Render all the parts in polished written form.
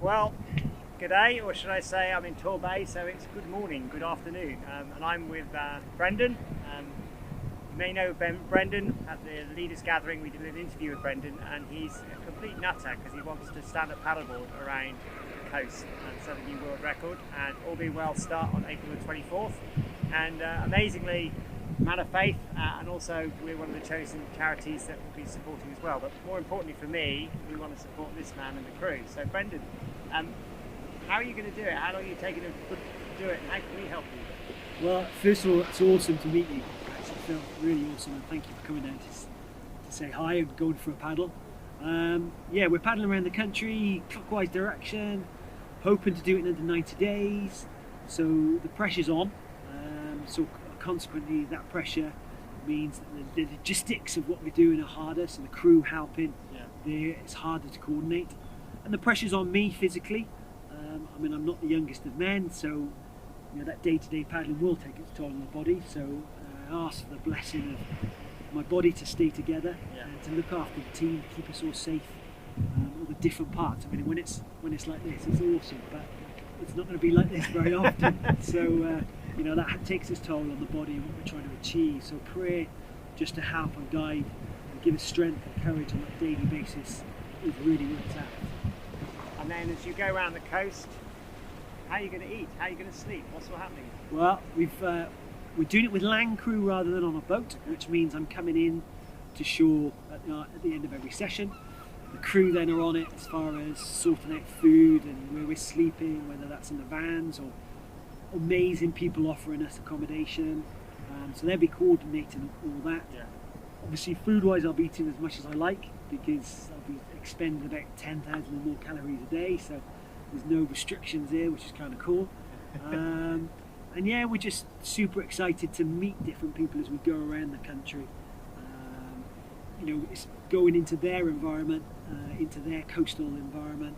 Well, good day, or should I say I'm in Torbay, so it's good morning, good afternoon. And I'm with Brendon. You may know Brendon at the Leaders Gathering. We did an interview with Brendon, and he's a complete nutter because he wants to stand up paddleboard around the coast and set a new world record, and all being well start on April the 24th. And amazingly, man of faith, and also we're one of the chosen charities that will be supporting as well. But more importantly for me, we want to support this man and the crew. So Brendon, how are you going to do it? How long are you taking to do it, and how can we help you? Well, first of all, it's awesome to meet you. It actually felt really awesome, and thank you for coming down to say hi and going for a paddle. Yeah, we're paddling around the country, clockwise direction, hoping to do it in under 90 days. So the pressure's on. So consequently, that pressure means that the logistics of what we're doing are harder. So the crew helping, it's harder to coordinate, and the pressure's on me physically. I mean, I'm not the youngest of men, so that day-to-day paddling will take its toll on the body. So I ask for the blessing of my body to stay together and to look after the team, keep us all safe, all the different parts. I mean, when it's like this, it's awesome, but it's not going to be like this very often. So that takes its toll on the body and what we're trying to achieve. So prayer, just to help and guide and give us strength and courage on a daily basis, is really where it's at. And then as you go around the coast, how are you going to eat? How are you going to sleep? What's all happening? Well, we're doing it with land crew rather than on a boat, which means I'm coming in to shore at the end of every session. The crew then are on it as far as sorting out food and where we're sleeping, whether that's in the vans or amazing people offering us accommodation. So they'll be coordinating all that. Yeah. Obviously, food-wise, I'll be eating as much as I like because I'll be expending about 10,000 or more calories a day. So there's no restrictions here, which is kind of cool. And yeah, we're just super excited to meet different people as we go around the country. It's going into their environment, into their coastal environment,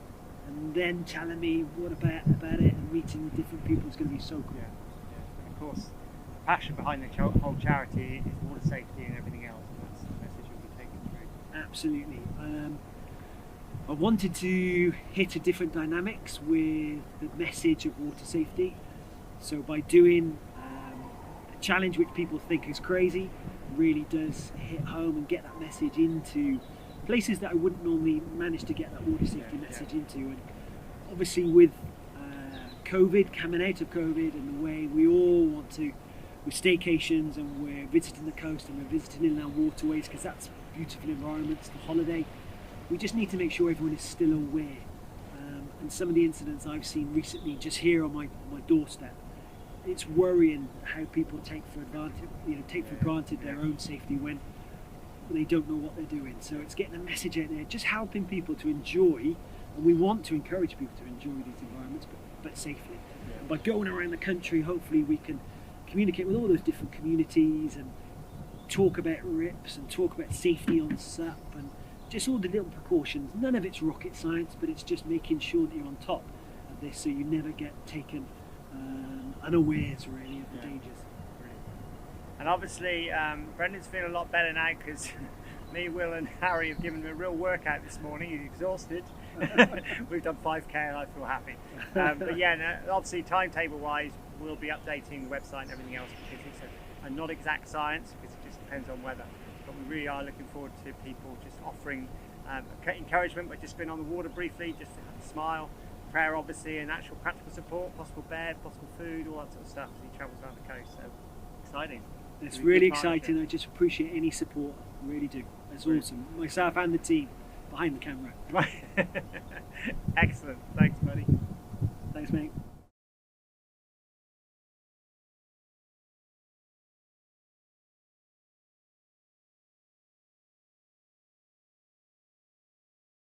and then telling me what about it, and meeting different people is going to be so cool. Yeah. Of course, the passion behind the whole charity is water safety and everything else, and that's the message you'll be taking through. Absolutely. I wanted to hit a different dynamics with the message of water safety. So by doing a challenge which people think is crazy, really does hit home and get that message into places that I wouldn't normally manage to get that water safety message into. And obviously with COVID, coming out of COVID, and the way we all want to, with staycations, and we're visiting the coast and we're visiting inland waterways because that's beautiful environments, the holiday, we just need to make sure everyone is still aware. And some of the incidents I've seen recently just here on my doorstep, it's worrying how people take for granted their own safety when they don't know what they're doing. So it's getting a message out there, just helping people to enjoy, and we want to encourage people to enjoy these environments, but safely. And by going around the country, hopefully we can communicate with all those different communities and talk about rips and talk about safety on SUP and just all the little precautions. None of it's rocket science, but it's just making sure that you're on top of this so you never get taken unawares really of the dangers. Brilliant. And obviously Brendon's feeling a lot better now because me, Will and Harry have given him a real workout this morning. He's exhausted. We've done 5k and I feel happy. But yeah, obviously timetable wise we'll be updating the website and everything else because it's a not exact science because it just depends on weather. But we really are looking forward to people just offering encouragement by just being on the water briefly, just to have a smile. Prayer obviously, and actual practical support, possible bed, possible food, all that sort of stuff as he travels around the coast. So exciting. It's really exciting. I just appreciate any support, I really do. It's awesome. Myself and the team behind the camera. Excellent. Thanks buddy. Thanks mate.